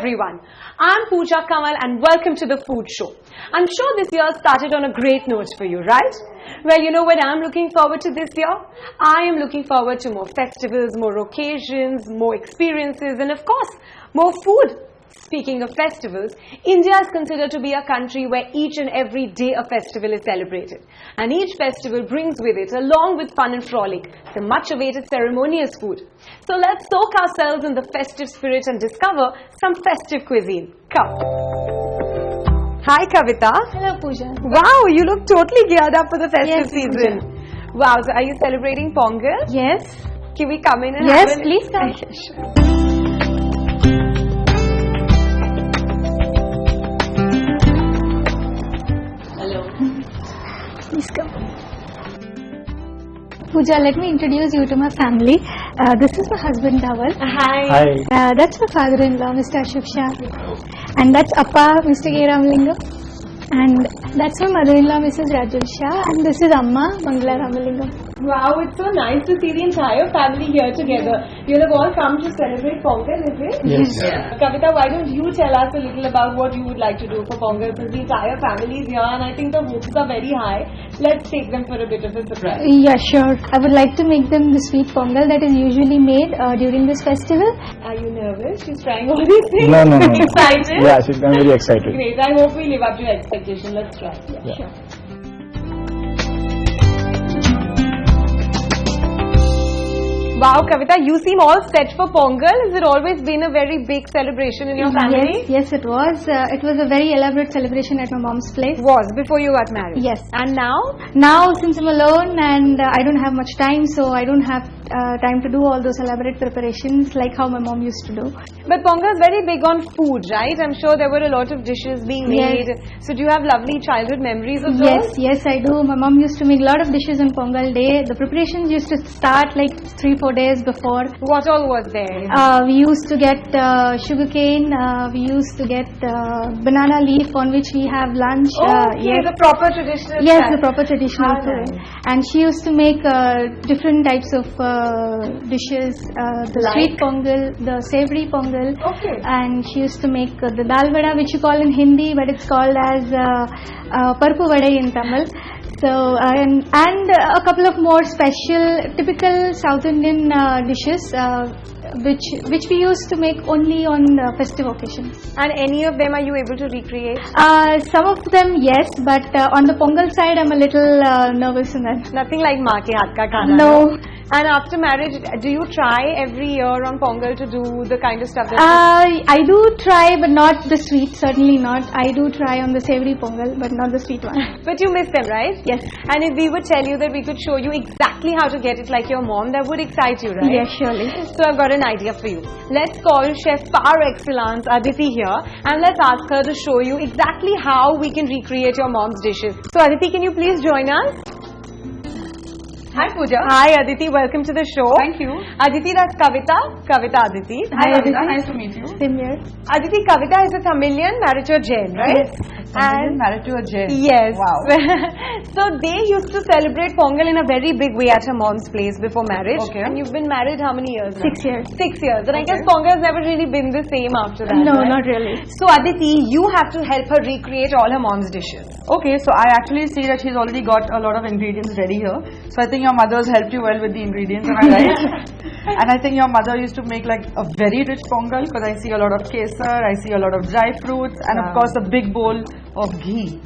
everyone. I'm Pooja Kamal and welcome to the Food Show. I'm sure this year started on a great note for you, right? Well, you know what I'm looking forward to this year? I am looking forward to more festivals, more occasions, more experiences, and of course, more food. Speaking of festivals, India is considered to be a country where each and every day a festival is celebrated. And each festival brings with it, along with fun and frolic, the much awaited ceremonious food. So let's soak ourselves in the festive spirit and discover some festive cuisine. Come. Hi Kavita. Hello Pooja. Wow, you look totally geared up for the festive season. Pooja. Wow, so are you celebrating Pongal? Yes. Can we come in and Yes, have please come. Sure. Please come. Pooja, let me introduce you to my family. This is my husband Dhaval. Hi. That's my father-in-law, Mr. Ashok Shah. And that's Appa, Mr. K. Ramalingam. And that's my mother-in-law, Mrs. Rajul Shah. And this is Amma, Mangala Ramalingam. Wow, it's so nice to see the entire family here together. You have all come to celebrate Pongal, is it? Yes. Yeah. Kavita, why don't you tell us a little about what you would like to do for Pongal, since the entire family is here and I think the hopes are very high. Let's take them for a bit of a surprise. Yeah, sure. I would like to make them the sweet pongal that is usually made during this festival. Are you nervous? She's trying all these things. No. Excited? Yeah, I'm very excited. Great. I hope we live up to your expectation. Let's try. Yeah. Sure. Wow, Kavita, you seem all set for Pongal. Has it always been a very big celebration in your family? Yes, it was. It was a very elaborate celebration at my mom's place. Was before you got married? Yes. And now? Now, since I'm alone and I don't have much time, so I don't have time to do all those elaborate preparations like how my mom used to do. But Pongal is very big on food, right? I'm sure there were a lot of dishes being made. Yes. So do you have lovely childhood memories of those? Yes, I do. My mom used to make a lot of dishes on Pongal day. The preparations used to start like 3-4 days before. What all was there? We used to get sugarcane. We used to get banana leaf on which we have lunch. Okay, the proper traditional Yes, style. the proper traditional food. And she used to make different types of dishes. The sweet pongal, the savory pongal. Okay. And she used to make the dal vada, which you call in Hindi, but it's called as parpu vadai in Tamil. So and a couple of more special, typical South Indian dishes, which we used to make only on festive occasions. And any of them are you able to recreate? Some of them, yes, but on the Pongal side, I'm a little nervous in that. Nothing like maa ke haath ka khana. No. And after marriage, do you try every year on Pongal to do the kind of stuff that I do try, but not the sweet, certainly not. I do try on the savory Pongal, but not the sweet one. But you miss them, right? Yes. And if we would tell you that we could show you exactly how to get it like your mom, that would excite you, right? Yes, surely. So I've got an idea for you. Let's call Chef par excellence Aditi here and let's ask her to show you exactly how we can recreate your mom's dishes. So Aditi, can you please join us? Hi Pooja. Hi Aditi, welcome to the show. Thank you. Aditi, that's Kavita Aditi. Hi, Aditi. Nice to meet you. Same here. Aditi, Kavita is a Tamilian married to a Jain, right? And married to a Jain. Yes. Wow. So they used to celebrate Pongal in a very big way at her mom's place before marriage. Okay. And you've been married how many years now? 6 years. 6 years. And I guess Okay. Pongal has never really been the same after that. No, right? not really. So Aditi, you have to help her recreate all her mom's dishes. Okay, so I actually see that she's already got a lot of ingredients ready here. So I think your mother's helped you well with the ingredients, am I right? And I think your mother used to make like a very rich pongal because I see a lot of kesar, I see a lot of dry fruits, and of course a big bowl of ghee.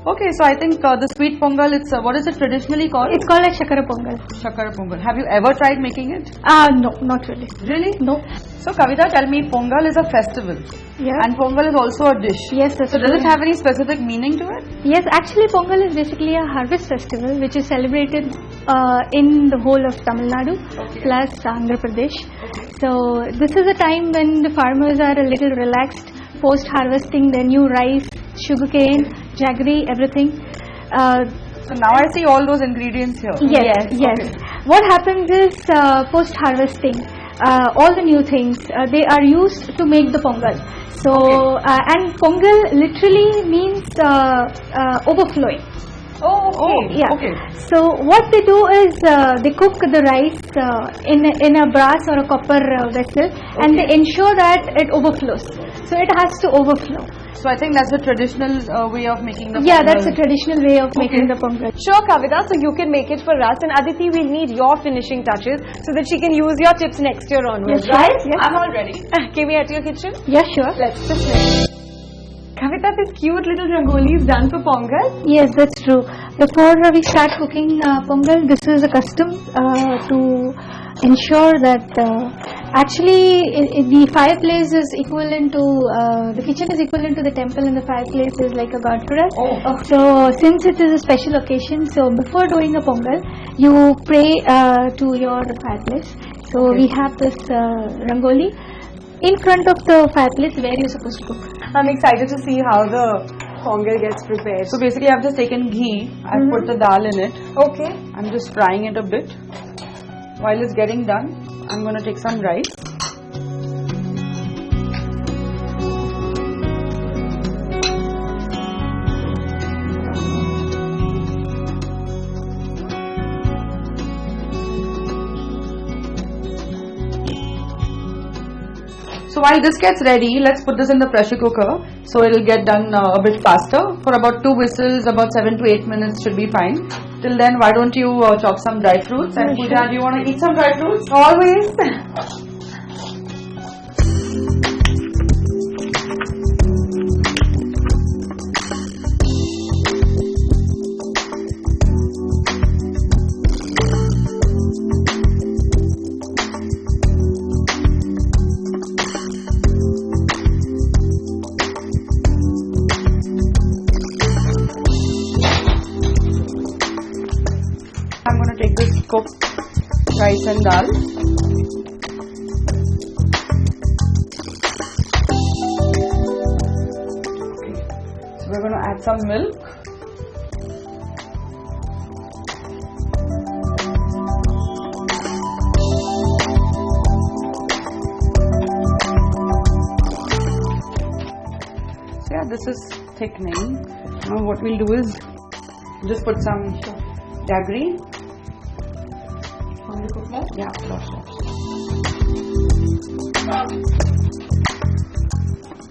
Okay, so I think the sweet pongal, it's what is it traditionally called? It's called like Shakara Pongal. Shakar pongal. Have you ever tried making it? No, not really. Really? No. So Kavita, tell me, pongal is a festival. Yeah. And pongal is also a dish. Yes, that's So does it true. have any specific meaning to it? Yes, actually Pongal is basically a harvest festival which is celebrated in the whole of Tamil Nadu plus Andhra Pradesh. So this is a time when the farmers are a little relaxed post harvesting their new rice, sugarcane, jaggery, everything. So now I see all those ingredients here. Yes. Okay. What happens is post harvesting, all the new things they are used to make the Pongal. So and Pongal literally means overflowing. Oh, okay. Yeah. Okay. So what they do is they cook the rice in a brass or a copper vessel, and they ensure that it overflows. So it has to overflow. So I think that's the traditional way of making the Yeah, pongal. that's a traditional way of making the pongal. Sure, Kavita, so you can make it for us, and Aditi will need your finishing touches so that she can use your tips next year onwards, Yes, right? yes. I'm all ready. Can we head to your kitchen? Yeah, sure. Let's just Kavita, this cute little rangoli is done for Pongal. Yes, that's true. Before we start cooking pongal, this is a custom to ensure that actually the fireplace is equivalent to the kitchen is equivalent to the temple, and the fireplace is like a god for us. Oh. So since it is a special occasion, so before doing a pongal, you pray to your fireplace. So we have this rangoli in front of the fireplace where you're supposed to cook. I'm excited to see how the Pongal gets prepared. So basically I've just taken ghee, I've put the dal in it. Okay. I'm just frying it a bit. While it's getting done, I'm going to take some rice. So while this gets ready, let's put this in the pressure cooker so it'll get done a bit faster. For about 2 whistles, about 7 to 8 minutes should be fine. Till then, why don't you chop some dry fruits? And Pooja, do you want to eat some dry fruits? Always. I'm going to take this cooked rice and dal. Okay. So we're going to add some milk. So yeah, this is thickening. Now what we'll do is just put some jaggery. Yeah, sure.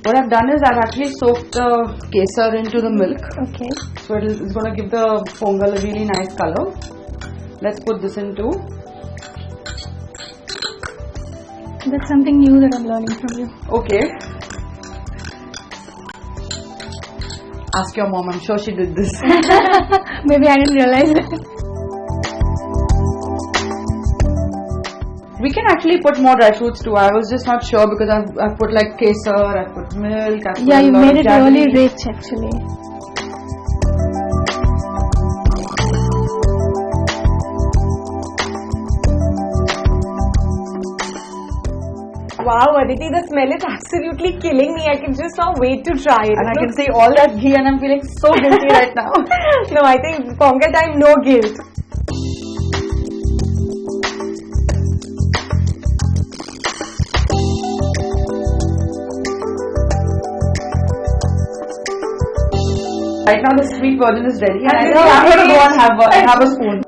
What I've done is I've actually soaked the kesar into the milk. Okay. So it's going to give the pongal a really nice color. Let's put this into. That's something new that I'm learning from you. Okay. Ask your mom, I'm sure she did this. Maybe I didn't realize it. We can actually put more dry fruits too. I was just not sure because I've put like kesar, I've put milk, I've put Yeah, a you lot made of it jaggery. really rich actually. Wow, Aditi, the smell is absolutely killing me. I can just not wait to try it. And I can see all that ghee and I'm feeling so guilty right now. No, I think Pongal time, no guilt. Right now the sweet version is ready and I know, think I'm going to right? go and have a spoon.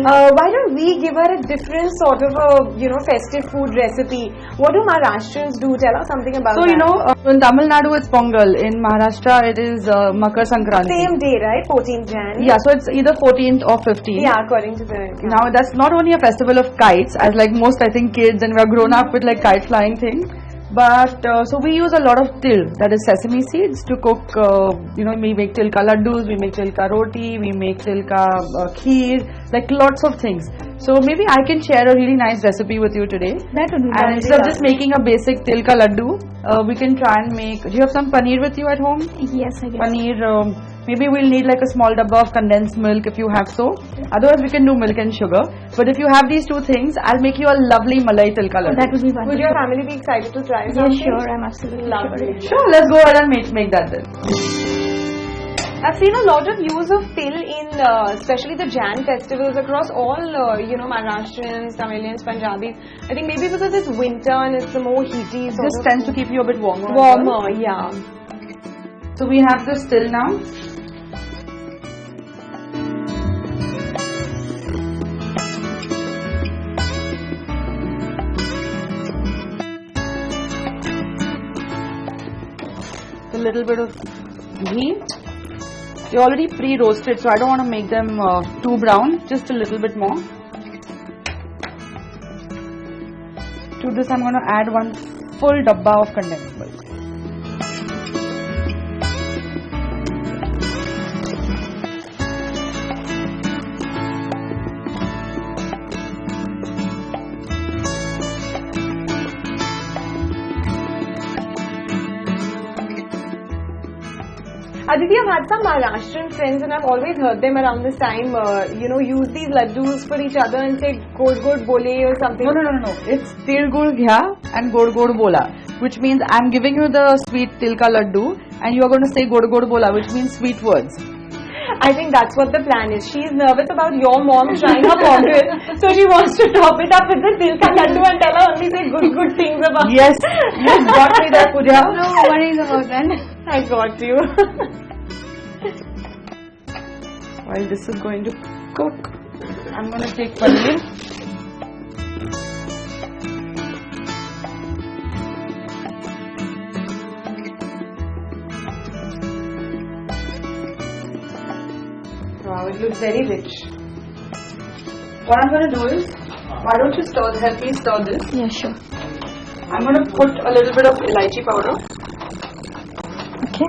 Why don't we give her a different sort of a, festive food recipe? What do Maharashtrians do? Tell us something about So that. in Tamil Nadu it's Pongal, in Maharashtra it is Makar Sankranti. Same day, right? 14th Jan. Yeah, so it's either 14th or 15th. Yeah, according to the... Now that's not only a festival of kites, as like most I think kids, and we are grown up with like kite flying thing. But so we use a lot of til, that is sesame seeds, to cook. We make tilka laddus, we make tilka roti, we make tilka kheer, like lots of things. So maybe I can share a really nice recipe with you today. That would be And nice. instead of just making a basic tilka laddu, we can try and make. Do you have some paneer with you at home? Yes, I guess. Paneer. Maybe we'll need like a small dabba of condensed milk if you have so. Otherwise, we can do milk and sugar. But if you have these two things, I'll make you a lovely malai tilka laddu. That would be wonderful. Would your family be excited to try Yes, something? sure. I'm absolutely Lovely. sure. Sure, let's go ahead and make that then. I've seen a lot of use of til in especially the Jan festivals across all, Maharashtrians, Tamilians, Punjabis. I think maybe because it's winter and it's the more heaty sort Just of tends to keep you a bit warmer. as well. warmer, yeah. So we have this till now. A little bit of ghee. They're already pre-roasted, so I don't want to make them too brown. Just a little bit more. To this, I'm going to add one full dabba of condensed milk. Aditi, I've had some Maharashtrian friends and I've always heard them around this time, use these laddus for each other and say god god bole or something. No. It's til gud ghya and god god bola, which means I'm giving you the sweet tilka laddu and you are going to say god god bola, which means sweet words. I think that's what the plan is. She's nervous about your mom trying her pongal, so she wants to top it up with the tilka laddu and tell her only say good things about Yes, you got me there, Pooja. No worries about that. I got you. While this is going to cook, I'm going to take paneer. Wow, it looks very rich. What I'm going to do is, why don't you help me stir this? Yeah, sure. I'm going to put a little bit of elaichi powder. Okay.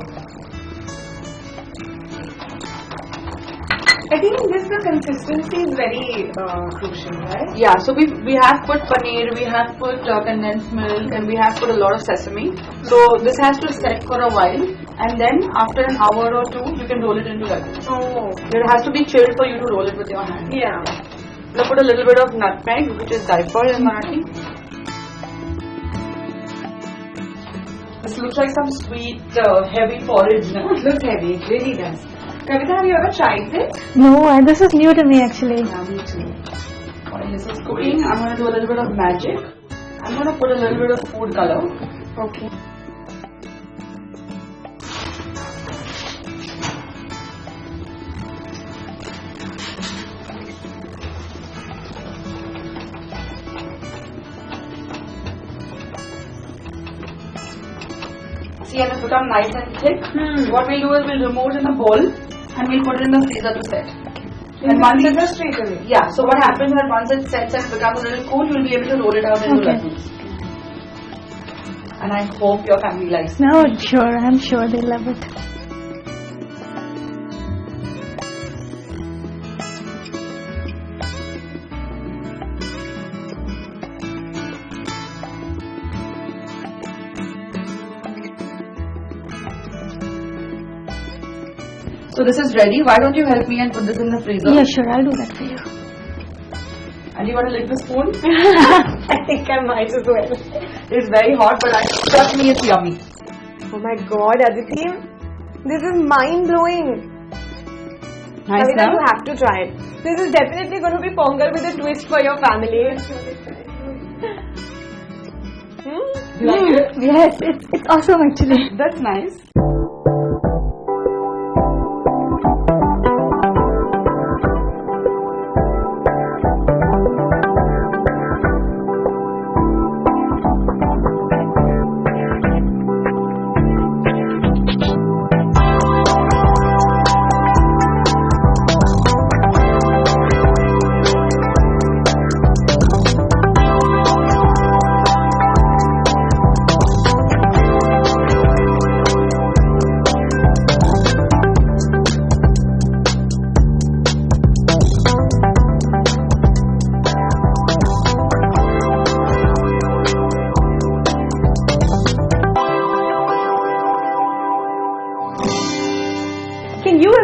I think the consistency is very crucial, right? Yeah, so we have put paneer, we have put condensed milk, and we have put a lot of sesame. So this has to set for a while, and then after an hour or two, you can roll it into laddus. Oh, It has to be chilled for you to roll it with your hand. yeah. Now put a little bit of nutmeg, which is diaper in Marathi. This looks like some sweet, heavy porridge, no? It looks heavy, it really does. Kavita, have you ever tried this? No, this is new to me actually. Yeah, me too. While this is cooking, I'm going to do a little bit of magic. I'm going to put a little bit of food color. Okay. See, and it's become nice and thick. What we'll do is we'll remove it in a bowl and we'll put it in the freezer to set. And once it just straight away. yeah, so what happens is that once it sets and becomes a little cool, you'll be able to roll it out into Okay. laddus. And I hope your family likes it. No, sure. I'm sure they love it. So this is ready. Why don't you help me and put this in the freezer? Yeah, sure. I'll do that for you. And you want to lick the spoon? I think I might as well. It's very hot, but trust me, it's yummy. Oh my god, Aditi. This is mind blowing. Nice Kavita, now? you have to try it. This is definitely going to be pongal with a twist for your family. You like it? Yes, it's awesome actually. That's nice.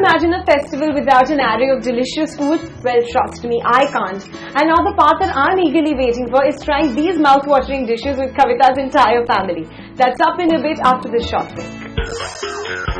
imagine a festival without an array of delicious food? Well, trust me, I can't. And now the part that I'm eagerly waiting for is trying these mouth-watering dishes with Kavita's entire family. That's up in a bit after this short break.